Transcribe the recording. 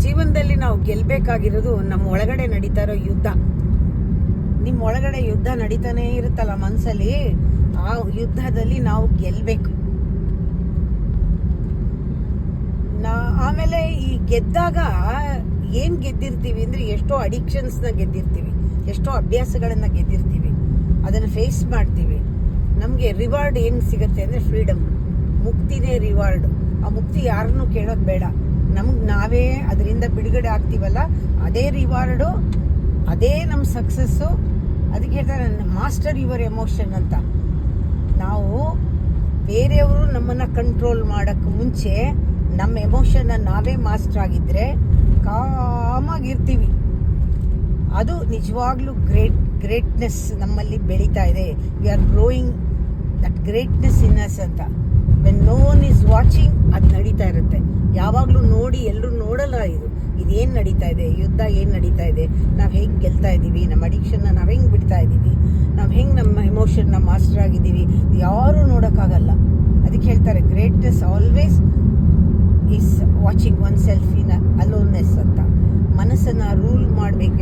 ಜೀವನದಲ್ಲಿ ನಾವು ಗೆಲ್ಬೇಕಾಗಿರೋದು ನಮ್ಮ ಒಳಗಡೆ ನಡೀತಾ ಇರೋ ಯುದ್ಧ. ನಿಮ್ಮ ಒಳಗಡೆ ಯುದ್ಧ ನಡೀತಾನೆ ಇರುತ್ತಲ್ಲ ಮನಸ್ಸಲ್ಲಿ, ಆ ಯುದ್ಧದಲ್ಲಿ ನಾವು ಗೆಲ್ಬೇಕು. ಆಮೇಲೆ ಈ ಗೆದ್ದಾಗ ಏನ್ ಗೆದ್ದಿರ್ತೀವಿ ಅಂದ್ರೆ, ಎಷ್ಟೋ ಅಡಿಕ್ಷನ್ಸ್ನ ಗೆದ್ದಿರ್ತೀವಿ, ಎಷ್ಟೋ ಅಭ್ಯಾಸಗಳನ್ನ ಗೆದ್ದಿರ್ತೀವಿ. ಅದನ್ನ ಫೇಸ್ ಮಾಡ್ತೀವಿ. ನಮ್ಗೆ ರಿವಾರ್ಡ್ ಏನ್ ಸಿಗುತ್ತೆ ಅಂದ್ರೆ ಫ್ರೀಡಮ್, ಮುಕ್ತಿನೇ ರಿವಾರ್ಡ್. ಆ ಮುಕ್ತಿ ಯಾರನ್ನು ಕೇಳೋದು ಬೇಡ, ನಮ್ಗೆ ನಾವೇ ಅದರಿಂದ ಬಿಡುಗಡೆ ಆಗ್ತೀವಲ್ಲ, ಅದೇ ರಿವಾರ್ಡು, ಅದೇ ನಮ್ಮ ಸಕ್ಸಸ್ಸು. ಅದಕ್ಕೆ ಹೇಳ್ತಾರೆ ಮಾಸ್ಟರ್ ಯುವರ್ ಎಮೋಷನ್ ಅಂತ. ನಾವು ಬೇರೆಯವರು ನಮ್ಮನ್ನ ಕಂಟ್ರೋಲ್ ಮಾಡೋಕ್ಕೆ ಮುಂಚೆ ನಮ್ಮ ಎಮೋಷನ್ನ ನಾವೇ ಮಾಸ್ಟರ್ ಆಗಿದ್ರೆ ಕಾಮಾಗಿರ್ತೀವಿ. ಅದು ನಿಜವಾಗ್ಲೂ ಗ್ರೇಟ್ನೆಸ್ ನಮ್ಮಲ್ಲಿ ಬೆಳೀತಾ ಇದೆ. We are growing that greatness in us ಅಂತ. When no one is watching, ಅದು ನಡೀತಾ ಇರುತ್ತೆ. ಯಾವಾಗಲೂ ನೋಡಿ, ಎಲ್ಲರೂ ನೋಡಲ್ಲ ಇದೇನು ನಡೀತಾ ಇದೆ, ಯುದ್ಧ ಏನು ನಡೀತಾ ಇದೆ, ನಾವು ಹೆಂಗೆ ಗೆಲ್ತಾ ಇದ್ದೀವಿ, ನಮ್ಮ ಅಡಿಕ್ಷನ್ನ ನಾವು ಹೆಂಗೆ ಬಿಡ್ತಾ ಇದ್ದೀವಿ, ನಾವು ಹೆಂಗೆ ನಮ್ಮ ಎಮೋಷನ್ನ ಮಾಸ್ಟರ್ ಆಗಿದ್ದೀವಿ, ಯಾರೂ ನೋಡೋಕ್ಕಾಗಲ್ಲ. ಅದಕ್ಕೆ ಹೇಳ್ತಾರೆ greatness always is watching oneself in aloneness ಅಂತ. ಮನಸ್ಸನ್ನು ರೂಲ್ ಮಾಡಬೇಕು.